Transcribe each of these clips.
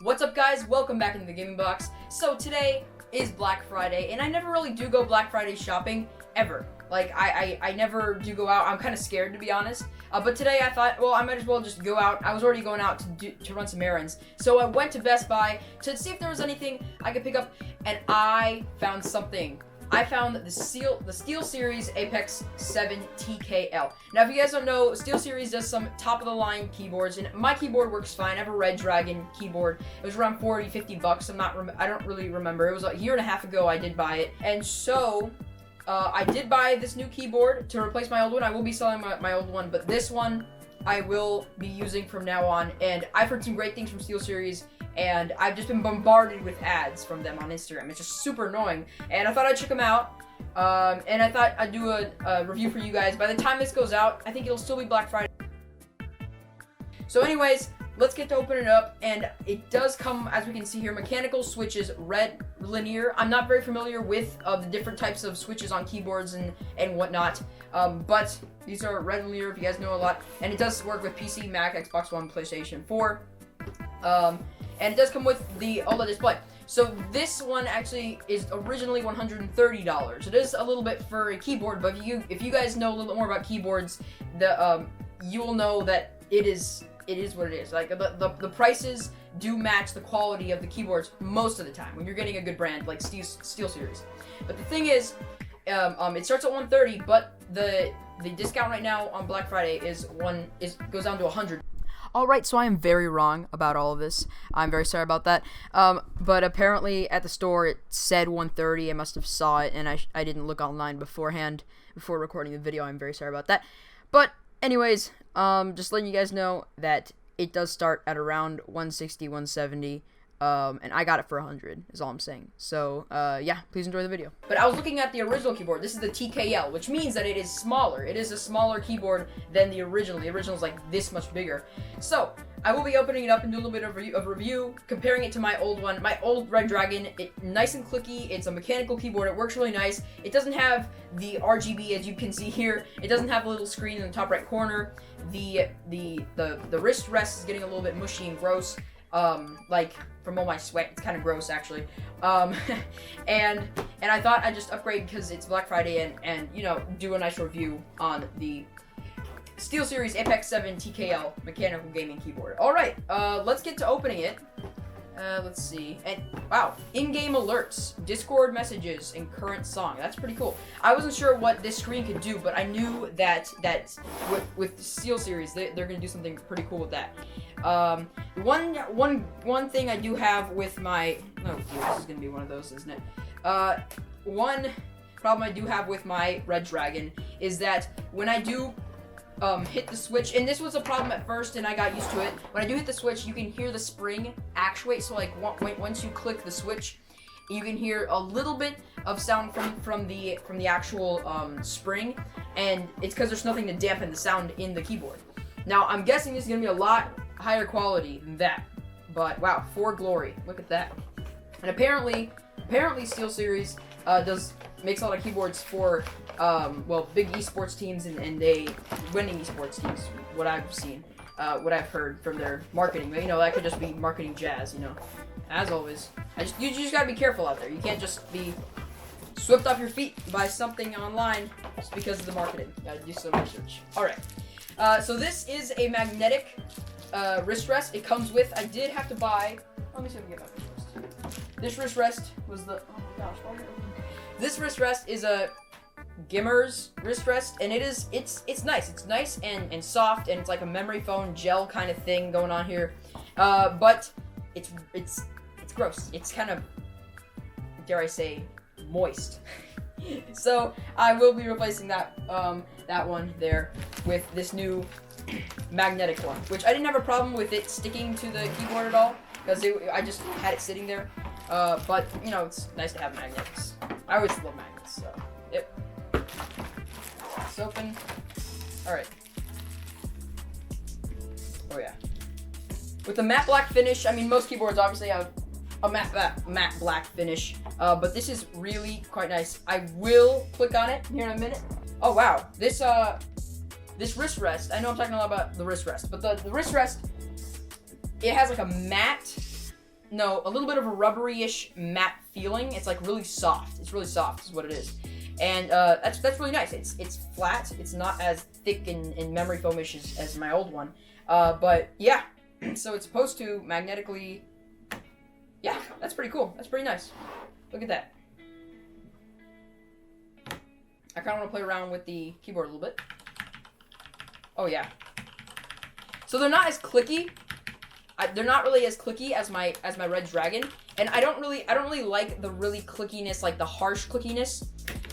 What's up, guys? Welcome back into the gaming box. So today is Black Friday, and I never really do go Black Friday shopping ever. Like I never do go out. I'm kind of scared, to be honest. But today I thought, well, I might as well just go out. I was already going out to run some errands, so I went to Best Buy to see if there was anything I could pick up, and I found something. I found the SteelSeries Apex 7 TKL. Now, if you guys don't know, SteelSeries does some top-of-the-line keyboards, and my keyboard works fine. I have a Red Dragon keyboard. It was around 40, 50 bucks. I don't really remember. It was a year and a half ago I did buy it, and so I did buy this new keyboard to replace my old one. I will be selling my old one, but this one I will be using from now on, and I've heard some great things from SteelSeries, and I've just been bombarded with ads from them on Instagram. It's just super annoying, and I thought I'd check them out, and I thought I'd do a review for you guys. By the time this goes out, I think it'll still be Black Friday. So anyways, let's get to open it up, and it does come, as we can see here, mechanical switches, red linear. I'm not very familiar with the different types of switches on keyboards and whatnot, but these are red linear, if you guys know a lot, and it does work with PC, Mac, Xbox One, PlayStation 4, and it does come with the OLED display. So this one actually is originally $130. It is a little bit for a keyboard, but if you guys know a little bit more about keyboards, you will know that it is what it is. Like the prices do match the quality of the keyboards most of the time when you're getting a good brand like SteelSeries. But the thing is, it starts at $130, but the discount right now on Black Friday goes down to $100. Alright, so I am very wrong about all of this. I'm very sorry about that. But apparently at the store it said $130. I must have saw it, and I didn't look online beforehand before recording the video. I'm very sorry about that. But anyways, just letting you guys know that it does start at around $160, $170. And I got it for $100, is all I'm saying. So, yeah, please enjoy the video. But I was looking at the original keyboard. This is the TKL, which means that it is smaller. It is a smaller keyboard than the original. The original is like this much bigger. So, I will be opening it up and do a little bit of review, comparing it to my old one. My old Red Dragon, nice and clicky. It's a mechanical keyboard. It works really nice. It doesn't have the RGB, as you can see here. It doesn't have a little screen in the top right corner. The wrist rest is getting a little bit mushy and gross. Like from all my sweat. It's kind of gross, actually. And I thought I'd just upgrade because it's Black Friday and you know, do a nice review on the SteelSeries Apex 7 TKL mechanical gaming keyboard. Alright, let's get to opening it. Let's see. And wow, in-game alerts, Discord messages, and current song. That's pretty cool. I wasn't sure what this screen could do, but I knew that with SteelSeries, they're gonna do something pretty cool with that. One thing I do have with my this is gonna be one of those, isn't it? One problem I do have with my Red Dragon is that when I do hit the switch, and this was a problem at first and I got used to it. When I do hit the switch, you can hear the spring actuate, so like once you click the switch, you can hear a little bit of sound from the actual spring, and it's because there's nothing to dampen the sound in the keyboard. Now I'm guessing this is gonna be a lot higher quality than that, but wow, for glory, look at that. And apparently SteelSeries makes a lot of keyboards for big esports teams and they winning esports teams. What I've seen, what I've heard from their marketing. You know, that could just be marketing jazz. You know, as always. You just gotta be careful out there. You can't just be swept off your feet by something online just because of the marketing. You gotta do some research. All right. So this is a magnetic wrist rest. It comes with. I did have to buy. Let me see if I can get my wrist rest. This wrist rest was the. Oh my gosh. This wrist rest is a Gimmer's wrist rest, and it's nice. It's nice and soft, and it's like a memory foam gel kind of thing going on here. But it's gross. It's kind of, dare I say, moist. So I will be replacing that one there with this new magnetic one, which I didn't have a problem with it sticking to the keyboard at all because I just had it sitting there. But you know, it's nice to have magnets. I always love magnets. So yep. It's open. All right. Oh yeah. With the matte black finish, I mean, most keyboards obviously have a matte black finish, but this is really quite nice. I will click on it here in a minute. Oh wow, this wrist rest. I know I'm talking a lot about the wrist rest, but the wrist rest, it has like a matte no, a little bit of a rubbery-ish matte feeling. It's like really soft. It's really soft is what it is. And that's really nice. It's flat. It's not as thick and memory foam-ish as my old one. But yeah, so it's supposed to magnetically. Yeah, that's pretty cool. That's pretty nice. Look at that. I kind of want to play around with the keyboard a little bit. Oh yeah. So they're not as clicky. They're not really as clicky as my Red Dragon, and I don't really like the really clickiness, like the harsh clickiness.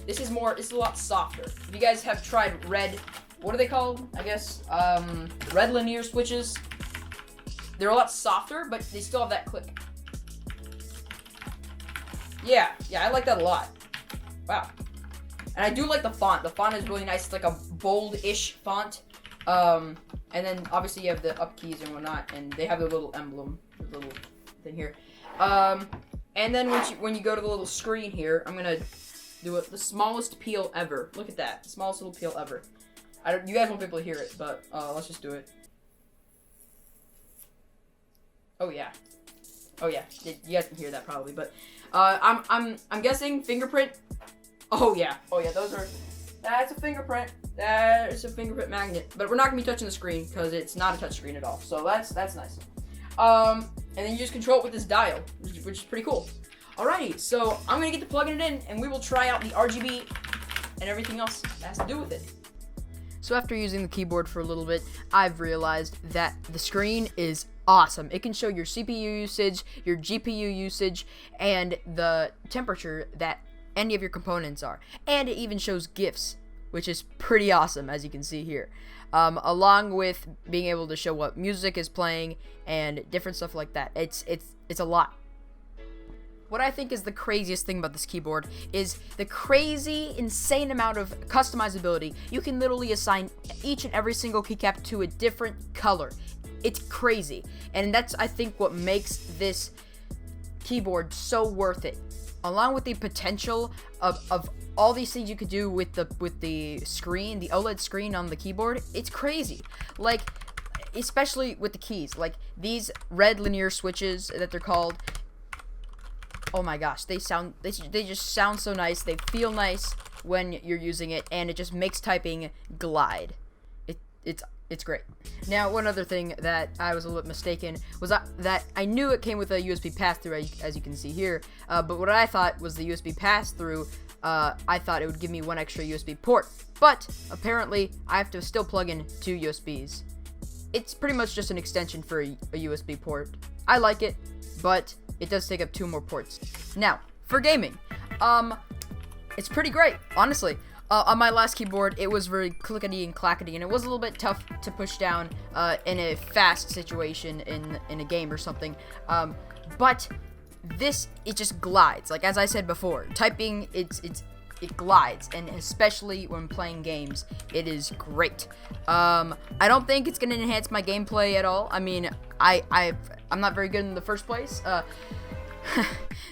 This is a lot softer. If you guys have tried red, what are they called? I guess red linear switches. They're a lot softer, but they still have that click. Yeah, I like that a lot. Wow. And I do like the font. The font is really nice. It's like a bold-ish font. And then obviously you have the up keys and whatnot, and they have the little emblem, the little thing here. And then when you go to the little screen here, I'm gonna do the smallest peel ever. Look at that, the smallest little peel ever. You guys won't be able to hear it, but let's just do it. Oh yeah, you guys can hear that probably, but I'm guessing fingerprint. Oh yeah, that's a fingerprint. That is a fingerprint magnet. But we're not gonna be touching the screen because it's not a touch screen at all. So that's nice. And then you just control it with this dial, which is pretty cool. Alrighty, so I'm gonna get to plugging it in, and we will try out the RGB and everything else that has to do with it. So after using the keyboard for a little bit, I've realized that the screen is awesome. It can show your CPU usage, your GPU usage, and the temperature that any of your components are. And it even shows GIFs, which is pretty awesome, as you can see here. Along with being able to show what music is playing and different stuff like that. It's a lot. What I think is the craziest thing about this keyboard is the crazy, insane amount of customizability. You can literally assign each and every single keycap to a different color. It's crazy. And that's, I think, what makes this keyboard so worth it. Along with the potential of all these things you could do with the screen, the OLED screen on the keyboard, it's crazy. Like, especially with the keys, like these red linear switches that they're called. Oh my gosh, they just sound so nice. They feel nice when you're using it, and it just makes typing glide. It's great. Now, one other thing that I was a little bit mistaken was that I knew it came with a USB pass-through, as you can see here, but what I thought was the USB pass-through, I thought it would give me one extra USB port, but apparently I have to still plug in 2 USBs. It's pretty much just an extension for a USB port. I like it, but it does take up 2 more ports. Now, for gaming, it's pretty great, honestly. On my last keyboard, it was very clickety and clackety, and it was a little bit tough to push down in a fast situation in a game or something. But this, it just glides. Like, as I said before, typing, it glides, and especially when playing games, it is great. I don't think it's gonna enhance my gameplay at all. I mean, I'm not very good in the first place.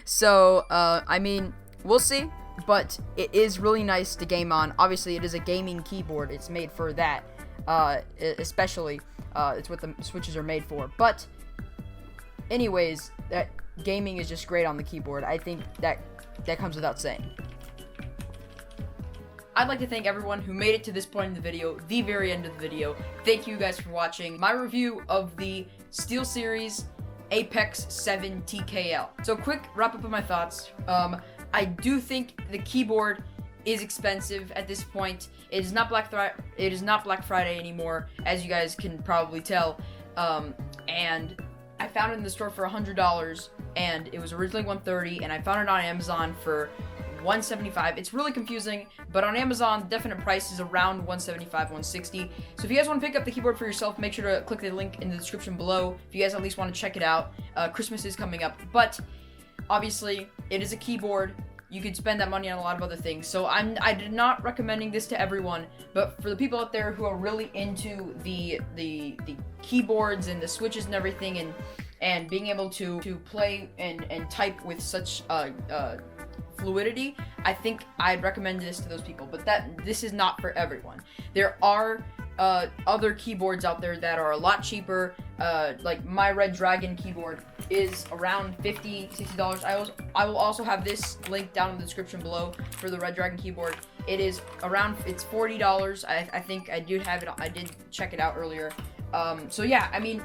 So, I mean, we'll see. But it is really nice to game on. Obviously, it is a gaming keyboard. It's made for that, especially. It's what the switches are made for. But, anyways, that gaming is just great on the keyboard. I think that comes without saying. I'd like to thank everyone who made it to this point in the video, the very end of the video. Thank you guys for watching my review of the SteelSeries Apex 7 TKL. So, quick wrap up of my thoughts. I do think the keyboard is expensive at this point. It is not Black Friday anymore, as you guys can probably tell. And I found it in the store for $100, and it was originally $130, and I found it on Amazon for $175. It's really confusing, but on Amazon, the definite price is around $175, $160. So if you guys want to pick up the keyboard for yourself, make sure to click the link in the description below. If you guys at least want to check it out, Christmas is coming up, but obviously, it is a keyboard. You could spend that money on a lot of other things. So I did not recommending this to everyone, but for the people out there who are really into the keyboards and the switches and everything, and being able to play and type with such fluidity, I think I'd recommend this to those people. But this is not for everyone. There are other keyboards out there that are a lot cheaper. Like my Red Dragon keyboard is around $50-$60. I will also have this link down in the description below for the Red Dragon keyboard. It's $40. I think I do have it. I did check it out earlier. So yeah, I mean,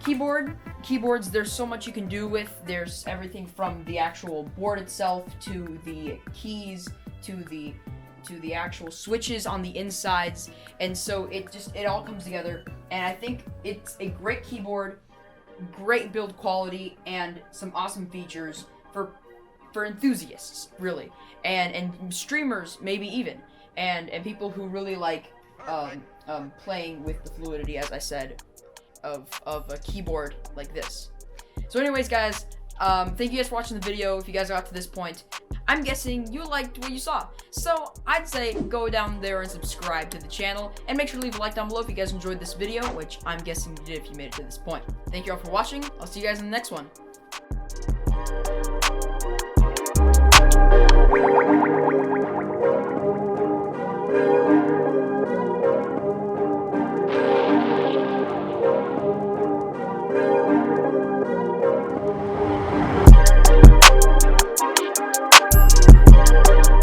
keyboards, there's so much you can do with. There's everything from the actual board itself to the keys to the actual switches on the insides, and so it all comes together, and I think it's a great keyboard, great build quality, and some awesome features for enthusiasts, really, and streamers maybe even, and people who really like playing with the fluidity, as I said, of a keyboard like this. So anyways, guys, thank you guys for watching the video. If you guys got to this point, I'm guessing you liked what you saw. So I'd say go down there and subscribe to the channel, and make sure to leave a like down below if you guys enjoyed this video, which I'm guessing you did if you made it to this point. Thank you all for watching. I'll see you guys in the next one.